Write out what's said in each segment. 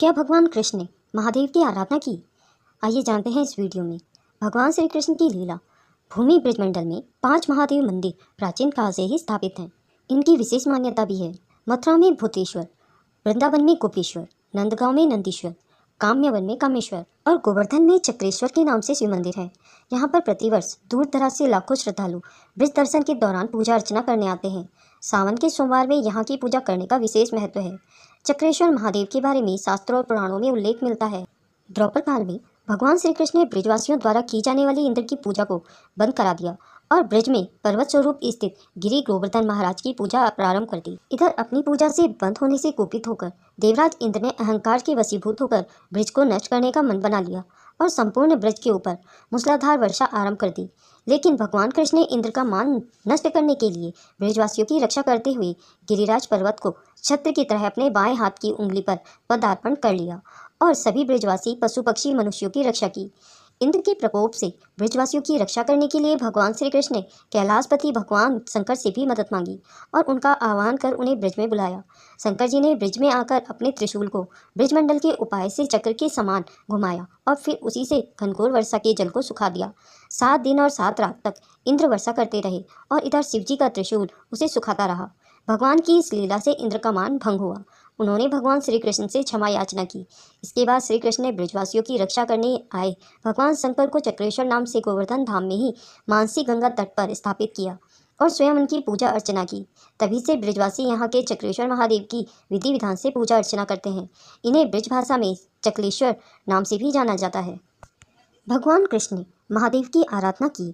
क्या भगवान कृष्ण ने महादेव की आराधना की? आइए जानते हैं इस वीडियो में। भगवान श्री कृष्ण की लीला। भूमि ब्रजमंडल में 5 महादेव मंदिर प्राचीन काल से ही स्थापित हैं। इनकी विशेष मान्यता भी है। मथुरा में भूतेश्वर, वृंदावन में गोपेश्वर, नंदगांव में नंदीश्वर, काम्यवन में कामेश्वर और गोवर्धन में चक्रेश्वर के नाम से शिव मंदिर है। यहाँ पर प्रतिवर्ष दूर दराज से लाखों श्रद्धालु ब्रज दर्शन के दौरान पूजा अर्चना करने आते हैं। सावन के सोमवार में यहाँ की पूजा करने का विशेष महत्व है। चक्रेश्वर महादेव के बारे में शास्त्रों और पुराणों में उल्लेख मिलता है। द्वापर काल में भगवान श्री कृष्ण ने ब्रजवासियों द्वारा की जाने वाली इंद्र की पूजा को बंद करा दिया और ब्रज में पर्वत स्वरूप स्थित गिरि गोवर्धन महाराज की पूजा प्रारंभ कर दी। इधर अपनी पूजा से बंद होने से कुपित होकर देवराज इंद्र ने अहंकार के वशीभूत होकर ब्रज को नष्ट करने का मन बना लिया और संपूर्ण ब्रज के ऊपर मूसलाधार वर्षा आरंभ कर दी। लेकिन भगवान कृष्ण ने इंद्र का मान नष्ट करने के लिए ब्रजवासियों की रक्षा करते हुए गिरिराज पर्वत को छत्र की तरह अपने बाएं हाथ की उंगली पर पदार्पण कर लिया और सभी ब्रजवासी पशु पक्षी मनुष्यों की रक्षा की। इंद्र के प्रकोप से ब्रजवासियों की रक्षा करने के लिए भगवान श्री कृष्ण ने कैलाशपति भगवान शंकर से भी मदद मांगी और उनका आह्वान कर उन्हें ब्रज में बुलाया। शंकर जी ने ब्रज में आकर अपने त्रिशूल को ब्रजमंडल के उपाय से चक्र के समान घुमाया और फिर उसी से घनघोर वर्षा के जल को सुखा दिया। 7 दिन और 7 रात तक इंद्र वर्षा करते रहे और इधर शिवजी का त्रिशूल उसे सुखाता रहा। भगवान की इस लीला से इंद्र का मान भंग हुआ। उन्होंने भगवान श्री कृष्ण से क्षमा याचना की। इसके बाद श्री कृष्ण ने ब्रजवासियों की रक्षा करने आए भगवान शंकर को चक्रेश्वर नाम से गोवर्धन धाम में ही मानसी गंगा तट पर स्थापित किया और स्वयं उनकी पूजा अर्चना की। तभी से ब्रजवासी यहाँ के चक्रेश्वर महादेव की विधि विधान से पूजा अर्चना करते हैं। इन्हें ब्रज भाषा में चक्लेश्वर नाम से भी जाना जाता है। भगवान कृष्ण ने महादेव की आराधना की,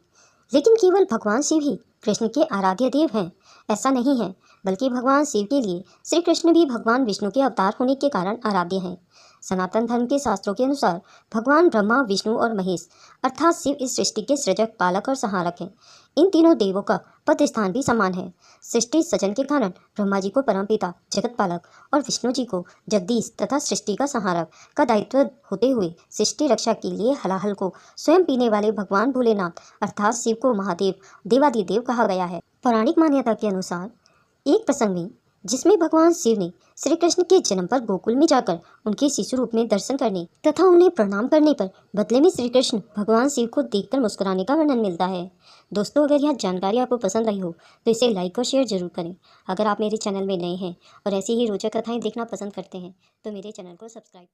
लेकिन केवल भगवान शिव ही कृष्ण के आराध्य देव हैं ऐसा नहीं है, बल्कि भगवान शिव के लिए श्री कृष्ण भी भगवान विष्णु के अवतार होने के कारण आराध्य हैं। सनातन धर्म के शास्त्रों के अनुसार भगवान ब्रह्मा, विष्णु और महेश अर्थात शिव इस सृष्टि के सृजक, पालक और संहारक हैं। इन तीनों देवों का पद स्थान भी समान है। सृष्टि सृजन के कारण ब्रह्मा जी को परमपिता, जगत पालक और विष्णु जी को जगदीश तथा सृष्टि का संहारक का दायित्व होते हुए सृष्टि रक्षा के लिए हलाहल को स्वयं पीने वाले भगवान भोलेनाथ अर्थात शिव को महादेव, देवादिदेव कहा गया है। पौराणिक मान्यता के अनुसार एक प्रसंग में जिसमें भगवान शिव ने श्री कृष्ण के जन्म पर गोकुल में जाकर उनके शिशु रूप में दर्शन करने तथा उन्हें प्रणाम करने पर बदले में श्री कृष्ण भगवान शिव को देखकर मुस्कुराने का वर्णन मिलता है। दोस्तों, अगर यह जानकारी आपको पसंद आई हो तो इसे लाइक और शेयर जरूर करें। अगर आप मेरे चैनल में नए हैं और ऐसी ही रोचक कथाएं देखना पसंद करते हैं तो मेरे चैनल को सब्सक्राइब